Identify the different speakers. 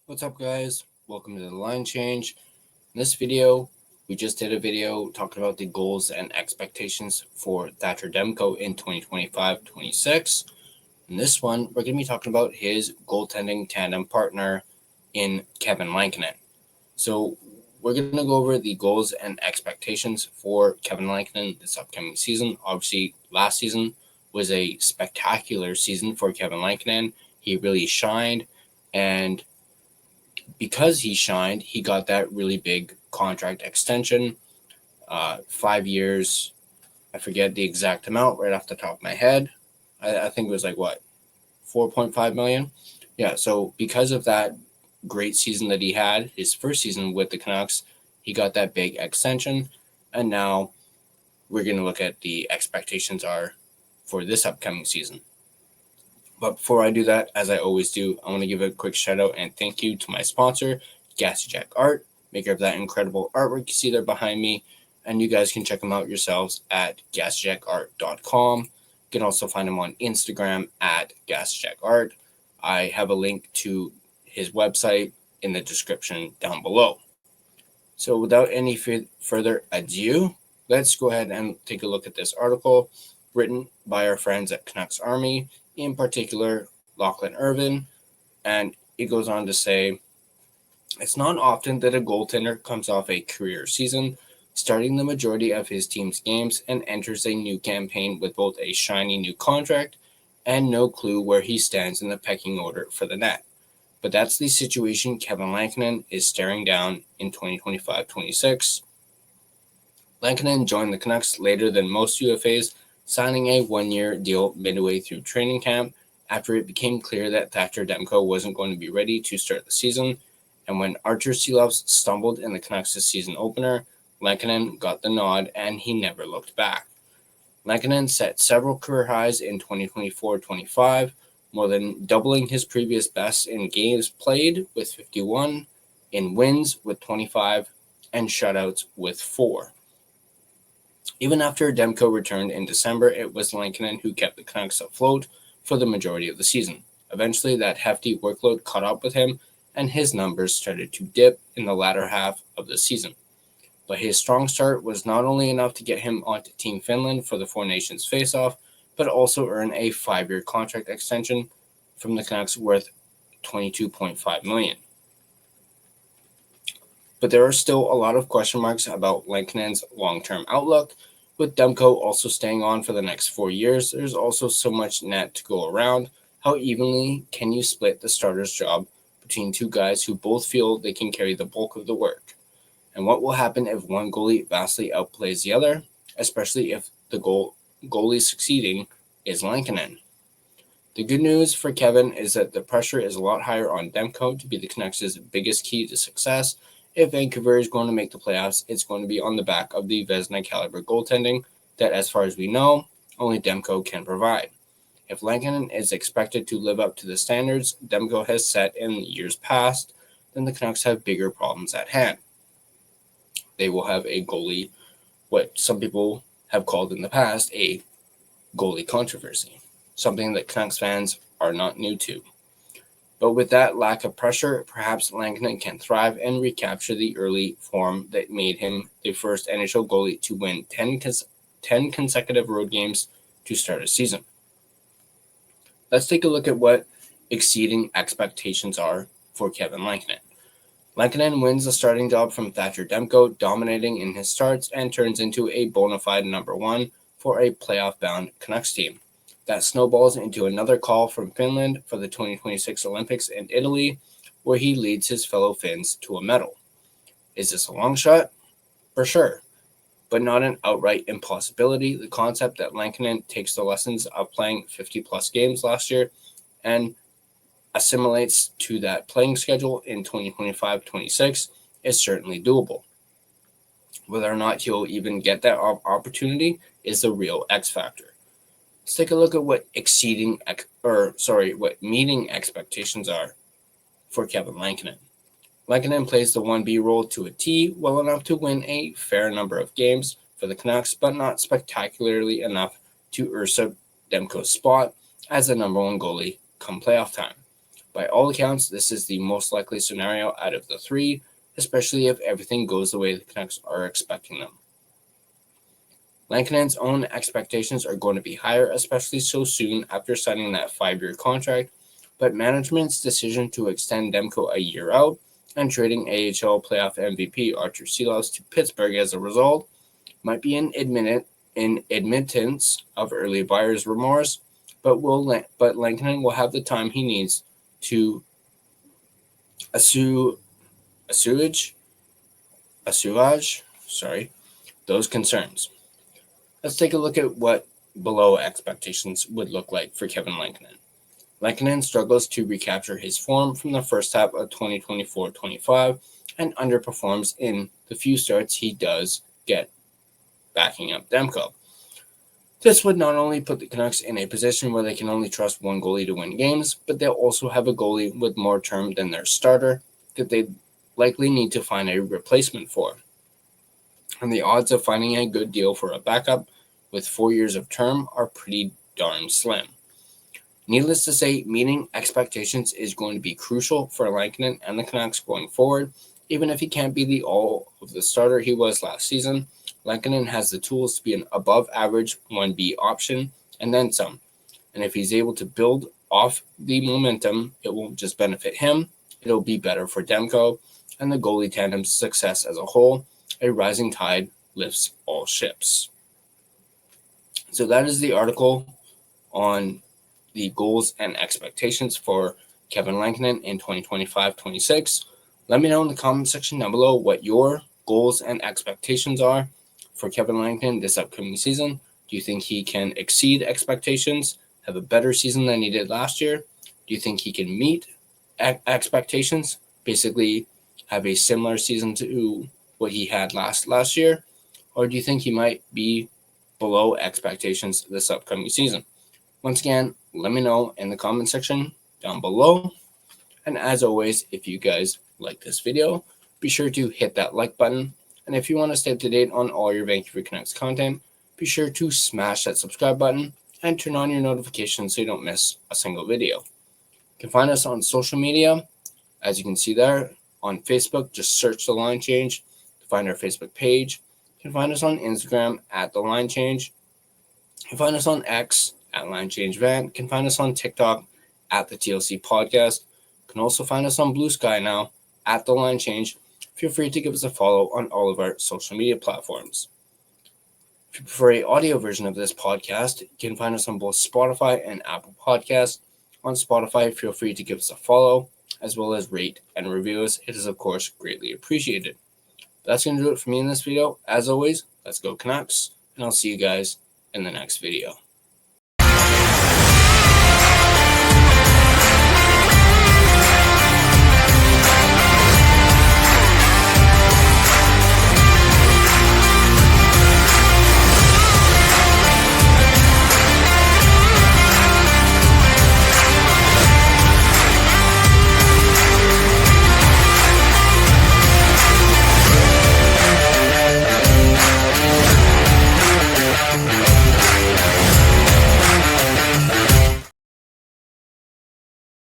Speaker 1: What's up, guys? Welcome to the line change. In this video, we just did a video talking about the goals and expectations for Thatcher Demko in 2025-26. In this one, we're going to be talking about his goaltending tandem partner in Kevin Lankinen. So we're going to go over the goals and expectations for Kevin Lankinen this upcoming season. Obviously, last season was a spectacular season for Kevin Lankinen. He really shined, and because he shined, he got that really big contract extension, 5 years. I forget the exact amount right off the top of my head. I think it was like, 4.5 million? Yeah, so because of that great season that he had, his first season with the Canucks, he got that big extension. And now we're going to look at the expectations are for this upcoming season. But before I do that, as I always do, I want to give a quick shout out and thank you to my sponsor, Gassy Jack Art, maker of that incredible artwork you see there behind me. And you guys can check them out yourselves at GassyJackArt.com. You can also find him on Instagram at GassyJackArt. I have a link to his website in the description down below. So without any further ado, let's go ahead and take a look at this article written by our friends at Canucks Army, in particular Lachlan Irvin, and it goes on to say, it's not often that a goaltender comes off a career season, starting the majority of his team's games, and enters a new campaign with both a shiny new contract and no clue where he stands in the pecking order for the net. But that's the situation Kevin Lankinen is staring down in 2025-26. Lankinen joined the Canucks later than most UFAs, signing a one-year deal midway through training camp after it became clear that Thatcher Demko wasn't going to be ready to start the season. And when Archer Silovs stumbled in the Canucks' season opener, Lankinen got the nod and he never looked back. Lankinen set several career highs in 2024-25, more than doubling his previous best in games played with 51, in wins with 25, and shutouts with 4. Even after Demko returned in December, it was Lankinen who kept the Canucks afloat for the majority of the season. Eventually, that hefty workload caught up with him, and his numbers started to dip in the latter half of the season. But his strong start was not only enough to get him onto Team Finland for the Four Nations face-off, but also earn a 5-year contract extension from the Canucks worth $22.5 million. But there are still a lot of question marks about Lankinen's long-term outlook. With Demko also staying on for the next 4 years, there's also so much net to go around. How evenly can you split the starter's job between two guys who both feel they can carry the bulk of the work? And what will happen if one goalie vastly outplays the other, especially if the goalie succeeding is Lankinen? The good news for Kevin is that the pressure is a lot higher on Demko to be the Canucks' biggest key to success. If Vancouver is going to make the playoffs, it's going to be on the back of the Vezina caliber goaltending that, as far as we know, only Demko can provide. If Lankinen is expected to live up to the standards Demko has set in years past, then the Canucks have bigger problems at hand. They will have a goalie, what some people have called in the past a goalie controversy, something that Canucks fans are not new to. But with that lack of pressure, perhaps Lankinen can thrive and recapture the early form that made him the first NHL goalie to win 10 consecutive road games to start a season. Let's take a look at what exceeding expectations are for Kevin Lankinen. Lankinen wins the starting job from Thatcher Demko, dominating in his starts, and turns into a bona fide number one for a playoff-bound Canucks team. That snowballs into another call from Finland for the 2026 Olympics in Italy, where he leads his fellow Finns to a medal. Is this a long shot? For sure, but not an outright impossibility. The concept that Lankinen takes the lessons of playing 50-plus games last year and assimilates to that playing schedule in 2025-26 is certainly doable. Whether or not he'll even get that opportunity is the real X factor. Let's take a look at what meeting expectations are for Kevin Lankinen. Lankinen plays the 1B role to a T, well enough to win a fair number of games for the Canucks, but not spectacularly enough to usurp Demko's spot as the number one goalie come playoff time. By all accounts, this is the most likely scenario out of the three, especially if everything goes the way the Canucks are expecting them. Lankinen's own expectations are going to be higher, especially so soon after signing that 5-year contract, but management's decision to extend Demko a year out and trading AHL playoff MVP Artur Silovs to Pittsburgh as a result might be an admittance of early buyer's remorse, but Lankinen will have the time he needs to assuage those concerns. Let's take a look at what below expectations would look like for Kevin Lankinen. Lankinen struggles to recapture his form from the first half of 2024-25 and underperforms in the few starts he does get backing up Demko. This would not only put the Canucks in a position where they can only trust one goalie to win games, but they'll also have a goalie with more term than their starter that they likely need to find a replacement for. And the odds of finding a good deal for a backup with 4 years of term are pretty darn slim. Needless to say, meeting expectations is going to be crucial for Lankinen and the Canucks going forward. Even if he can't be the all of the starter he was last season, Lankinen has the tools to be an above-average 1B option and then some. And if he's able to build off the momentum, it will just benefit him. It'll be better for Demko and the goalie tandem's success as a whole. A rising tide lifts all ships. So that is the article on the goals and expectations for Kevin Lankinen in 2025-26. Let me know in the comment section down below what your goals and expectations are for Kevin Lankinen this upcoming season. Do you think he can exceed expectations, have a better season than he did last year? Do you think he can meet expectations, basically have a similar season to what he had last year? Or do you think he might be below expectations this upcoming season? Once again, let me know in the comment section down below. And as always, if you guys like this video, be sure to hit that like button. And if you want to stay up to date on all your Vancouver Canucks content, be sure to smash that subscribe button and turn on your notifications so you don't miss a single video. You can find us on social media. As you can see there, on Facebook, just search The Line Change to find our Facebook page. You can find us on Instagram at The Line Change. You can find us on X at Line Change Van. You can find us on TikTok at the TLC Podcast. You can also find us on Blue Sky now at The Line Change. Feel free to give us a follow on all of our social media platforms. If you prefer an audio version of this podcast, you can find us on both Spotify and Apple Podcasts. On Spotify, feel free to give us a follow, as well as rate and review us. It is, of course, greatly appreciated. That's going to do it for me in this video. As always, let's go Canucks, and I'll see you guys in the next video.